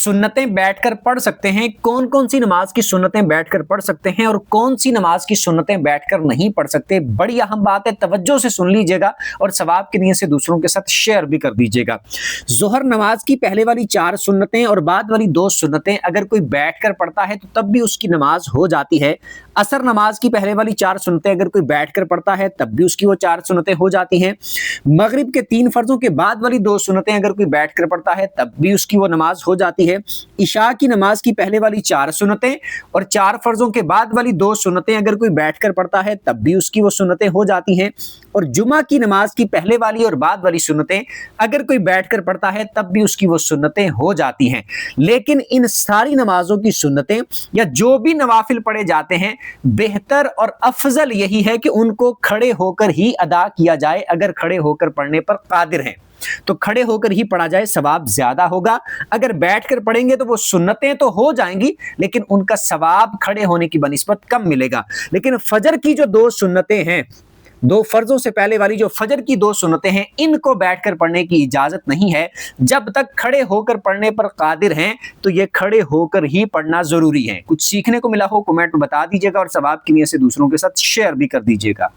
सुन्नतें बैठकर पढ़ सकते हैं, कौन कौन सी नमाज की सुन्नतें बैठकर पढ़ सकते हैं और कौन सी नमाज की सुन्नतें बैठकर नहीं पढ़ सकते। बड़ी अहम बात है, तवज्जो से सुन लीजिएगा और सवाब की नीयत से दूसरों के साथ शेयर भी कर दीजिएगा। जोहर नमाज की पहले वाली 4 सुन्नतें और बाद वाली 2 सुन्नतें अगर कोई बैठकर पढ़ता है तो तब भी उसकी नमाज हो जाती है। असर नमाज की पहले वाली 4 सुन्नतें अगर कोई बैठकर पढ़ता है तब भी उसकी वो 4 सुन्नतें हो जाती हैं। मगरिब के 3 फर्जों के बाद वाली 2 सुन्नतें अगर कोई बैठकर पढ़ता है तब भी उसकी वो नमाज हो जाती है। इशा की नमाज की पहले वाली 4 सुन्नतें और 4 फर्जों के बाद वाली 2 सुन्नतें अगर कोई बैठकर पढ़ता है तब भी उसकी वो सुन्नतें हो जाती हैं। और जुमा की नमाज की पहले वाली और बाद वाली सुन्नतें अगर कोई बैठकर पढ़ता है तब भी उसकी वो सुन्नतें हो जाती हैं। लेकिन इन सारी नमाजों की सुन्नतें या जो भी नवाफिल पढ़े जाते हैं, बेहतर और अफजल यही है कि उनको खड़े होकर ही अदा किया जाए। अगर खड़े होकर पढ़ने पर कादिर हैं तो खड़े होकर ही पढ़ा जाए, सवाब ज्यादा होगा। अगर बैठकर पढ़ेंगे तो वो सुन्नतें तो हो जाएंगी लेकिन उनका सवाब खड़े होने की बनिस्बत कम मिलेगा। लेकिन फजर की जो 2 सुन्नतें हैं, 2 फर्जों से पहले वाली जो फजर की 2 सुन्नतें हैं, इनको बैठकर पढ़ने की इजाजत नहीं है। जब तक खड़े होकर पढ़ने पर कादिर हैं तो ये खड़े होकर ही पढ़ना जरूरी है। कुछ सीखने को मिला हो कमेंट में बता दीजिएगा और सवाब की नीयत से दूसरों के साथ शेयर भी कर दीजिएगा।